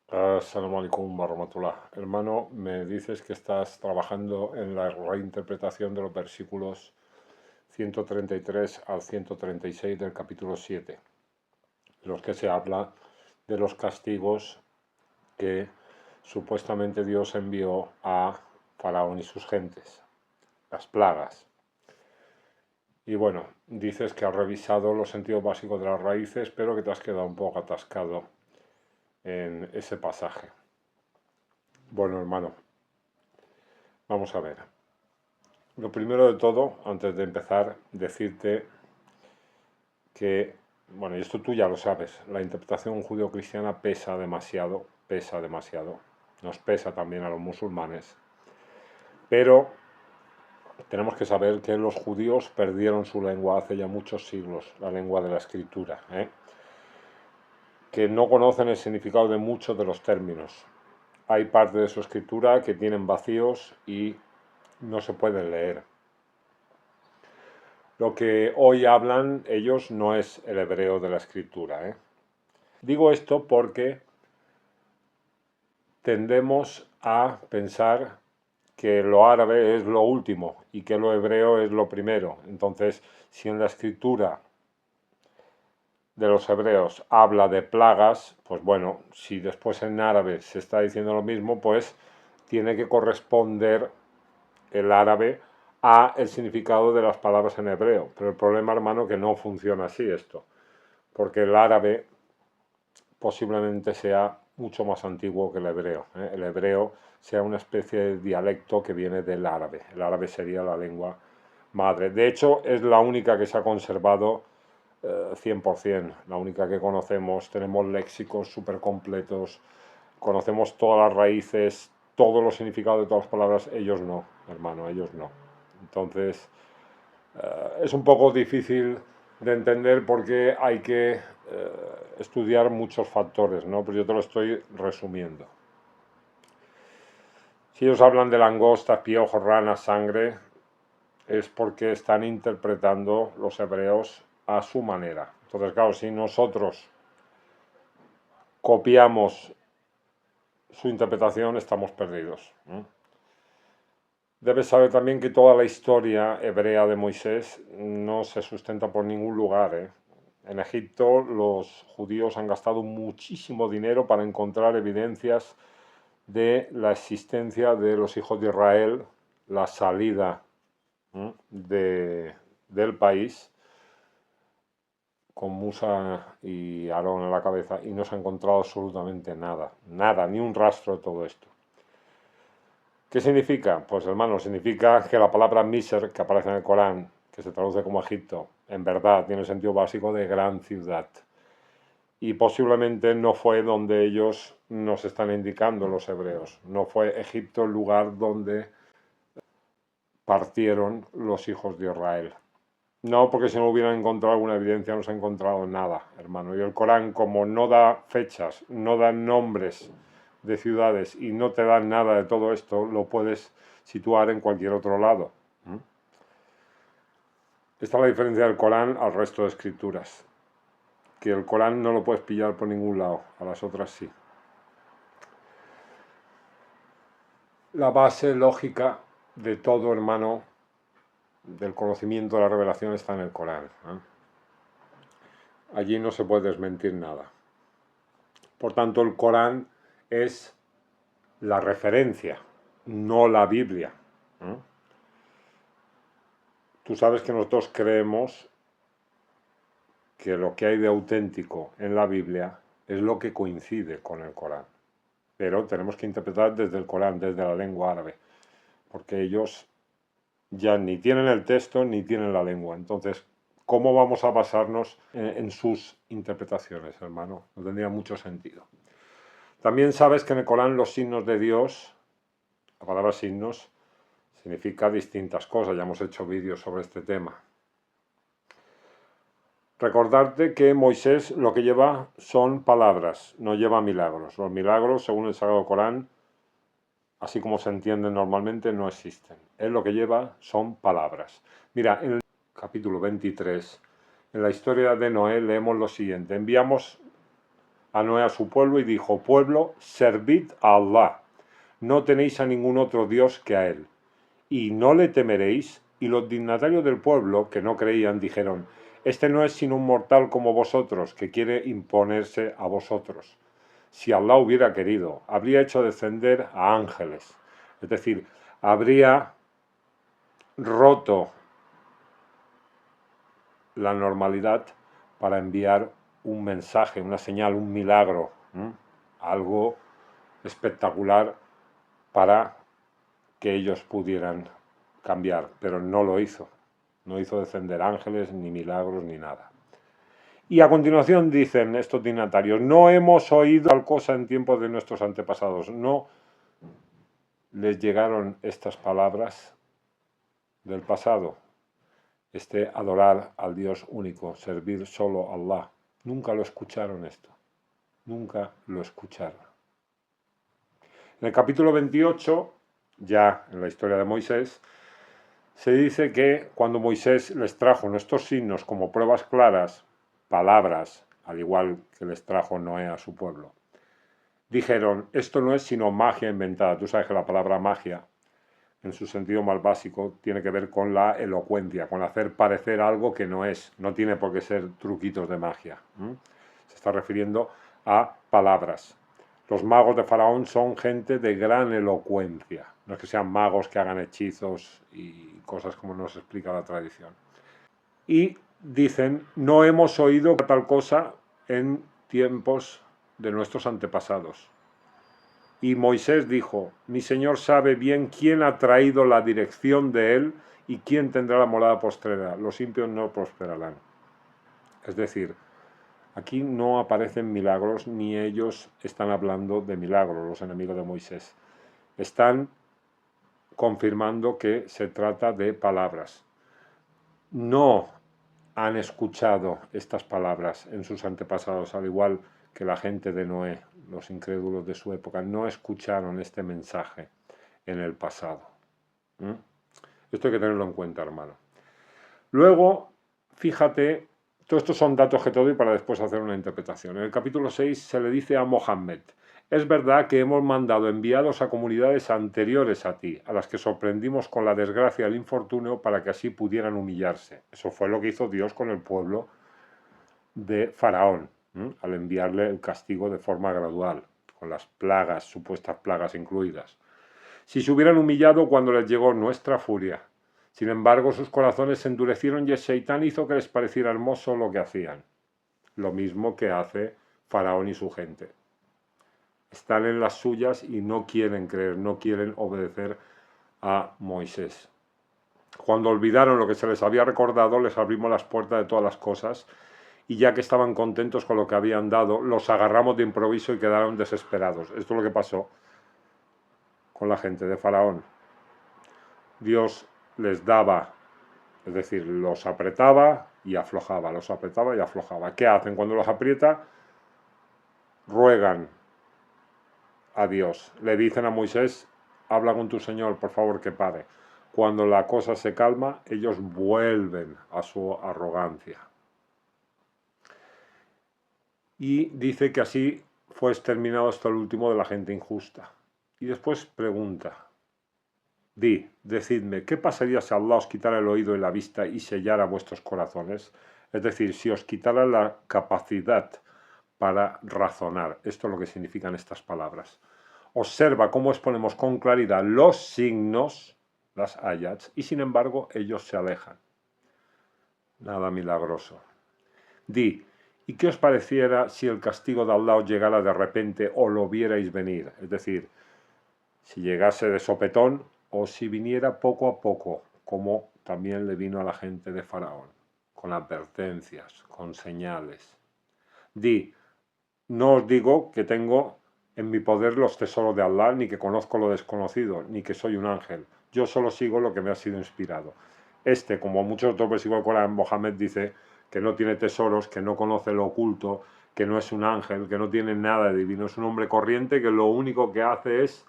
Assalamu alaikum warahmatullah. Hermano, me dices que estás trabajando en la reinterpretación de los versículos 133 al 136 del capítulo 7, en los que se habla de los castigos que supuestamente Dios envió a Faraón y sus gentes, las plagas. Y bueno, dices que has revisado los sentidos básicos de las raíces, pero que te has quedado un poco atascado en ese pasaje. Bueno, hermano, vamos a ver. Lo primero de todo, antes de empezar, decirte que, bueno, y esto tú ya lo sabes, la interpretación judío-cristiana pesa demasiado, nos pesa también a los musulmanes, pero tenemos que saber que los judíos perdieron su lengua hace ya muchos siglos, la lengua de la escritura, que no conocen el significado de muchos de los términos. Hay parte de su escritura que tienen vacíos y no se pueden leer. Lo que hoy hablan ellos no es el hebreo de la escritura. Digo esto porque tendemos a pensar que lo árabe es lo último y que lo hebreo es lo primero. Entonces, si en la escritura de los hebreos habla de plagas, pues bueno, si después en árabe se está diciendo lo mismo, pues tiene que corresponder el árabe a el significado de las palabras en hebreo. Pero el problema, hermano, que no funciona así esto, porque el árabe posiblemente sea mucho más antiguo que el hebreo. El hebreo sea una especie de dialecto que viene del árabe. El árabe sería la lengua madre. De hecho, es la única que se ha conservado 100%, la única que conocemos. Tenemos léxicos súper completos, conocemos todas las raíces, todos los significados de todas las palabras. Ellos no, hermano, ellos no. Entonces, es un poco difícil de entender porque hay que estudiar muchos factores, ¿no? Pero yo te lo estoy resumiendo. Si ellos hablan de langostas, piojos, ranas, sangre, es porque están interpretando los hebreos a su manera. Entonces, claro, si nosotros copiamos su interpretación, estamos perdidos. Debes saber también que toda la historia hebrea de Moisés no se sustenta por ningún lugar. En Egipto los judíos han gastado muchísimo dinero para encontrar evidencias de la existencia de los hijos de Israel, la salida del país con Musa y Aarón en la cabeza, y no se ha encontrado absolutamente nada, ni un rastro de todo esto. ¿Qué significa? Pues hermano, significa que la palabra Miser, que aparece en el Corán, que se traduce como Egipto, en verdad tiene el sentido básico de gran ciudad. Y posiblemente no fue donde ellos nos están indicando los hebreos. No fue Egipto el lugar donde partieron los hijos de Israel. No, porque si no hubieran encontrado alguna evidencia, no se ha encontrado nada, hermano. Y el Corán, como no da fechas, no da nombres de ciudades y no te da nada de todo esto, lo puedes situar en cualquier otro lado. Esta es la diferencia del Corán al resto de escrituras. Que el Corán no lo puedes pillar por ningún lado, a las otras sí. La base lógica de todo, hermano, del conocimiento de la revelación está en el Corán. Allí no se puede desmentir nada. Por tanto, el Corán es la referencia, no la Biblia. Tú sabes que nosotros creemos que lo que hay de auténtico en la Biblia es lo que coincide con el Corán. Pero tenemos que interpretar desde el Corán, desde la lengua árabe, porque ellos ya ni tienen el texto ni tienen la lengua. Entonces, ¿cómo vamos a basarnos en sus interpretaciones, hermano? No tendría mucho sentido. También sabes que en el Corán los signos de Dios, la palabra signos, significa distintas cosas. Ya hemos hecho vídeos sobre este tema. Recordarte que Moisés lo que lleva son palabras, no lleva milagros. Los milagros, según el Sagrado Corán, así como se entienden normalmente, no existen. Él lo que lleva son palabras. Mira, en el capítulo 23, en la historia de Noé, leemos lo siguiente. Enviamos a Noé a su pueblo y dijo: pueblo, servid a Allah, no tenéis a ningún otro Dios que a él, y no le temeréis. Y los dignatarios del pueblo, que no creían, dijeron: este no es sino un mortal como vosotros, que quiere imponerse a vosotros. Si Allah hubiera querido, habría hecho descender a ángeles, es decir, habría roto la normalidad para enviar un mensaje, una señal, un milagro, algo espectacular para que ellos pudieran cambiar, pero no lo hizo. No hizo descender ángeles, ni milagros, ni nada. Y a continuación dicen estos dignatarios: no hemos oído tal cosa en tiempos de nuestros antepasados. No les llegaron estas palabras del pasado. Adorar al Dios único, servir solo a Allah. Nunca lo escucharon esto. Nunca lo escucharon. En el capítulo 28, ya en la historia de Moisés, se dice que cuando Moisés les trajo estos signos como pruebas claras, palabras, al igual que les trajo Noé a su pueblo, dijeron: esto no es sino magia inventada. Tú sabes que la palabra magia, en su sentido más básico, tiene que ver con la elocuencia, con hacer parecer algo que no es. No tiene por qué ser truquitos de magia. Se está refiriendo a palabras. Los magos de Faraón son gente de gran elocuencia. No es que sean magos que hagan hechizos y cosas como nos explica la tradición. Y dicen: no hemos oído tal cosa en tiempos de nuestros antepasados. Y Moisés dijo: mi Señor sabe bien quién ha traído la dirección de él y quién tendrá la morada postrera. Los impios no prosperarán. Es decir, aquí no aparecen milagros, ni ellos están hablando de milagros, los enemigos de Moisés. Están confirmando que se trata de palabras. No han escuchado estas palabras en sus antepasados, al igual que la gente de Noé, los incrédulos de su época, no escucharon este mensaje en el pasado. Esto hay que tenerlo en cuenta, hermano. Luego, fíjate, todos estos son datos que te doy para después hacer una interpretación. En el capítulo 6 se le dice a Mohammed: es verdad que hemos mandado enviados a comunidades anteriores a ti, a las que sorprendimos con la desgracia y el infortunio para que así pudieran humillarse. Eso fue lo que hizo Dios con el pueblo de Faraón, al enviarle el castigo de forma gradual, con las plagas, supuestas plagas incluidas. Si se hubieran humillado cuando les llegó nuestra furia. Sin embargo, sus corazones se endurecieron y el Seitán hizo que les pareciera hermoso lo que hacían. Lo mismo que hace Faraón y su gente. Están en las suyas y no quieren creer, no quieren obedecer a Moisés. Cuando olvidaron lo que se les había recordado, les abrimos las puertas de todas las cosas, y ya que estaban contentos con lo que habían dado, los agarramos de improviso y quedaron desesperados. Esto es lo que pasó con la gente de Faraón. Dios les daba, es decir, los apretaba y aflojaba, los apretaba y aflojaba. ¿Qué hacen cuando los aprieta? Ruegan a Dios. Le dicen a Moisés: habla con tu Señor, por favor, que pare. Cuando la cosa se calma, ellos vuelven a su arrogancia. Y dice que así fue exterminado hasta el último de la gente injusta. Y después pregunta: decidme, ¿qué pasaría si Allah os quitara el oído y la vista y sellara vuestros corazones? Es decir, si os quitara la capacidad para razonar. Esto es lo que significan estas palabras. Observa cómo exponemos con claridad los signos, las ayats, y sin embargo ellos se alejan. Nada milagroso. ¿y qué os pareciera si el castigo de Allah os llegara de repente o lo vierais venir? Es decir, si llegase de sopetón o si viniera poco a poco, como también le vino a la gente de Faraón, con advertencias, con señales. No os digo que tengo en mi poder los tesoros de Allah, ni que conozco lo desconocido, ni que soy un ángel. Yo solo sigo lo que me ha sido inspirado. Como muchos otros versículos del Corán, Mohammed dice que no tiene tesoros, que no conoce lo oculto, que no es un ángel, que no tiene nada de divino. Es un hombre corriente que lo único que hace es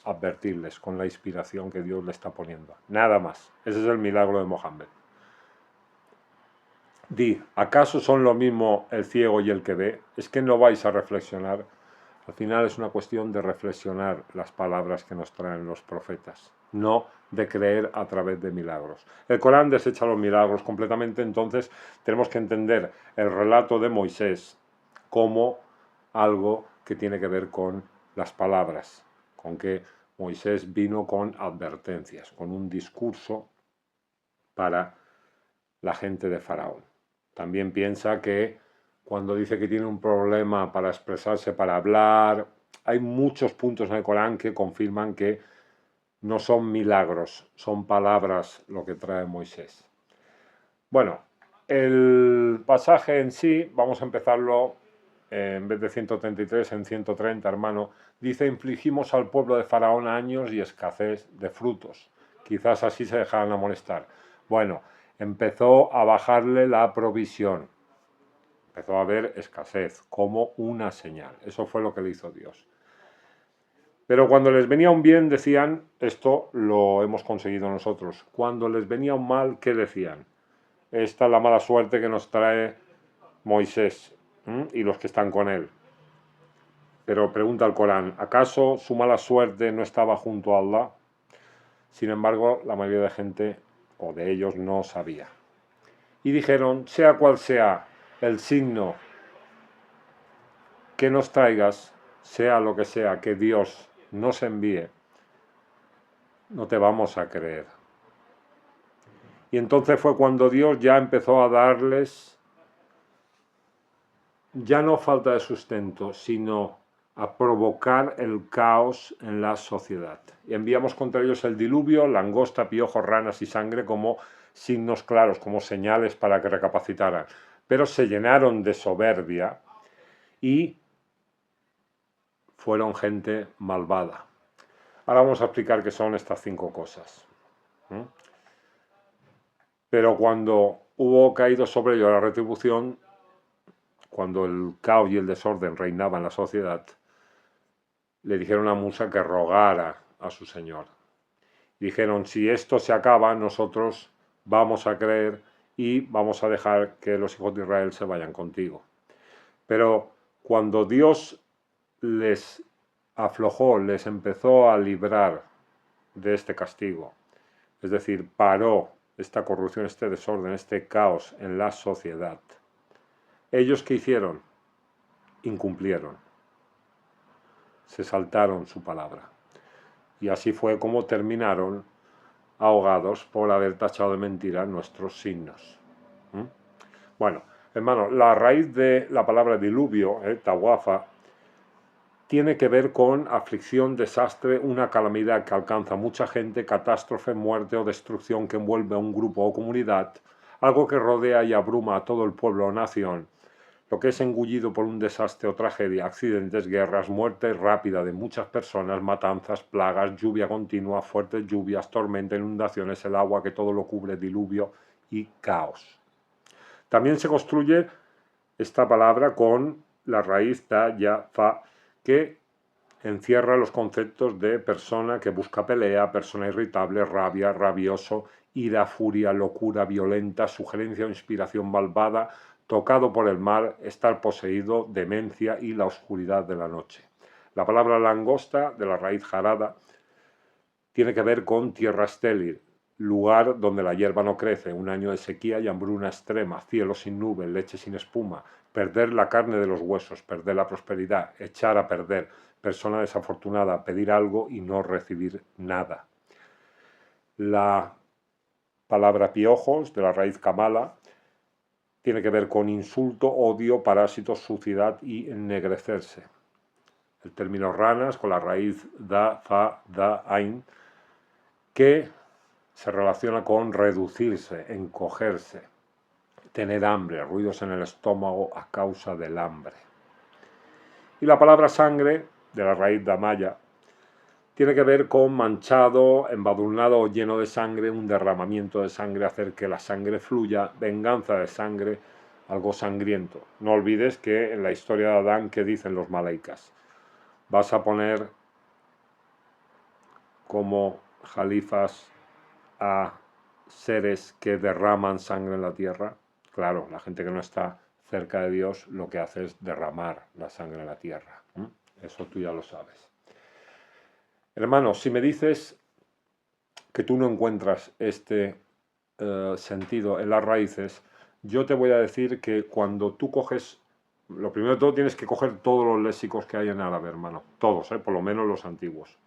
advertirles con la inspiración que Dios le está poniendo. Nada más. Ese es el milagro de Mohammed. Di, ¿acaso son lo mismo el ciego y el que ve? ¿Es que no vais a reflexionar? Al final es una cuestión de reflexionar las palabras que nos traen los profetas, no de creer a través de milagros. El Corán desecha los milagros completamente, entonces tenemos que entender el relato de Moisés como algo que tiene que ver con las palabras, con que Moisés vino con advertencias, con un discurso para la gente de Faraón. También piensa que cuando dice que tiene un problema para expresarse, para hablar, hay muchos puntos en el Corán que confirman que no son milagros, son palabras lo que trae Moisés. Bueno, el pasaje en sí, vamos a empezarlo en vez de 133 en 130, hermano. Dice, infligimos al pueblo de Faraón años y escasez de frutos. Quizás así se dejaran amonestar. Bueno, empezó a bajarle la provisión. Empezó a haber escasez como una señal. Eso fue lo que le hizo Dios. Pero cuando les venía un bien decían, esto lo hemos conseguido nosotros. Cuando les venía un mal, ¿qué decían? Esta es la mala suerte que nos trae Moisés y los que están con él. Pero pregunta el Corán, ¿acaso su mala suerte no estaba junto a Allah? Sin embargo, la mayoría de gente o de ellos no sabía. Y dijeron, sea cual sea el signo que nos traigas, sea lo que sea que Dios nos envíe, no te vamos a creer. Y entonces fue cuando Dios ya empezó a darles, ya no falta de sustento, sino a provocar el caos en la sociedad. Y enviamos contra ellos el diluvio, langosta, piojos, ranas y sangre como signos claros, como señales para que recapacitaran. Pero se llenaron de soberbia y fueron gente malvada. Ahora vamos a explicar qué son estas 5 cosas. Pero cuando hubo caído sobre ellos la retribución, cuando el caos y el desorden reinaban en la sociedad, le dijeron a Musa que rogara a su Señor. Dijeron, si esto se acaba, nosotros vamos a creer y vamos a dejar que los hijos de Israel se vayan contigo. Pero cuando Dios les aflojó, les empezó a librar de este castigo, es decir, paró esta corrupción, este desorden, este caos en la sociedad, ¿ellos qué hicieron? Incumplieron, se saltaron su palabra. Y así fue como terminaron ahogados por haber tachado de mentira nuestros signos. Bueno, hermano, la raíz de la palabra diluvio, tawafa, tiene que ver con aflicción, desastre, una calamidad que alcanza a mucha gente, catástrofe, muerte o destrucción que envuelve a un grupo o comunidad, algo que rodea y abruma a todo el pueblo o nación, lo que es engullido por un desastre o tragedia, accidentes, guerras, muerte rápida de muchas personas, matanzas, plagas, lluvia continua, fuertes lluvias, tormenta, inundaciones, el agua que todo lo cubre, diluvio y caos. También se construye esta palabra con la raíz ta, ya, fa, que encierra los conceptos de persona que busca pelea, persona irritable, rabia, rabioso, ira, furia, locura, violenta, sugerencia o inspiración malvada, tocado por el mal, estar poseído, demencia y la oscuridad de la noche. La palabra langosta, de la raíz jarada, tiene que ver con tierra estéril, lugar donde la hierba no crece, un año de sequía y hambruna extrema, cielo sin nubes, leche sin espuma, perder la carne de los huesos, perder la prosperidad, echar a perder, persona desafortunada, pedir algo y no recibir nada. La palabra piojos, de la raíz kamala, tiene que ver con insulto, odio, parásitos, suciedad y ennegrecerse. El término ranas, con la raíz da, fa, da, ain, que se relaciona con reducirse, encogerse, tener hambre, ruidos en el estómago a causa del hambre. Y la palabra sangre, de la raíz damaya, tiene que ver con manchado, embadurnado o lleno de sangre, un derramamiento de sangre, hacer que la sangre fluya, venganza de sangre, algo sangriento. No olvides que en la historia de Adán, ¿qué dicen los malaicas? Vas a poner como jalifas a seres que derraman sangre en la tierra. Claro, la gente que no está cerca de Dios lo que hace es derramar la sangre en la tierra. Eso tú ya lo sabes. Hermano, si me dices que tú no encuentras este sentido en las raíces, yo te voy a decir que cuando tú coges, lo primero de todo tienes que coger todos los léxicos que hay en árabe, hermano, todos, por lo menos los antiguos.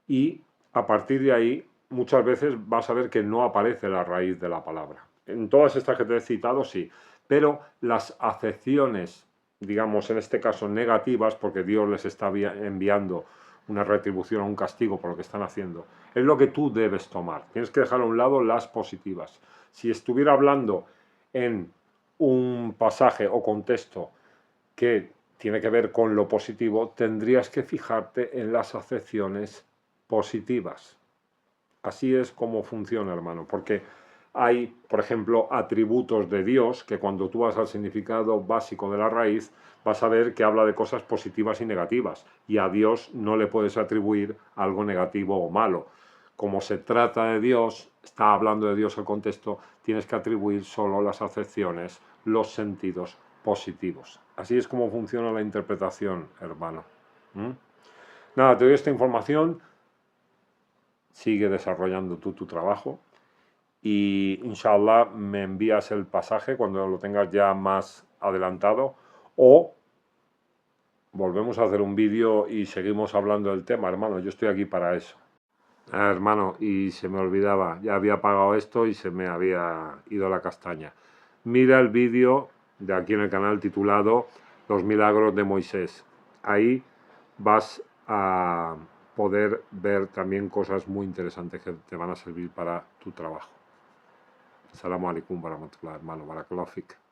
Y a partir de ahí, muchas veces vas a ver que no aparece la raíz de la palabra. En todas estas que te he citado, sí, pero las acepciones, digamos, en este caso negativas, porque Dios les está enviando una retribución o un castigo por lo que están haciendo, es lo que tú debes tomar. Tienes que dejar a un lado las positivas. Si estuviera hablando en un pasaje o contexto que tiene que ver con lo positivo, tendrías que fijarte en las acepciones positivas. Así es como funciona, hermano, porque hay, por ejemplo, atributos de Dios que cuando tú vas al significado básico de la raíz, vas a ver que habla de cosas positivas y negativas, y a Dios no le puedes atribuir algo negativo o malo. Como se trata de Dios, está hablando de Dios el contexto, tienes que atribuir solo las acepciones, los sentidos positivos. Así es como funciona la interpretación, hermano. Nada, te doy esta información, sigue desarrollando tú tu trabajo y inshallah me envías el pasaje cuando lo tengas ya más adelantado o volvemos a hacer un vídeo y seguimos hablando del tema, hermano. Yo estoy aquí para eso. Hermano, y se me olvidaba, ya había apagado esto y se me había ido la castaña. Mira el vídeo de aquí en el canal titulado Los milagros de Moisés. Ahí vas a poder ver también cosas muy interesantes que te van a servir para tu trabajo. Assalamu alaikum warahmatullahi, hermano. Barakallahu fik.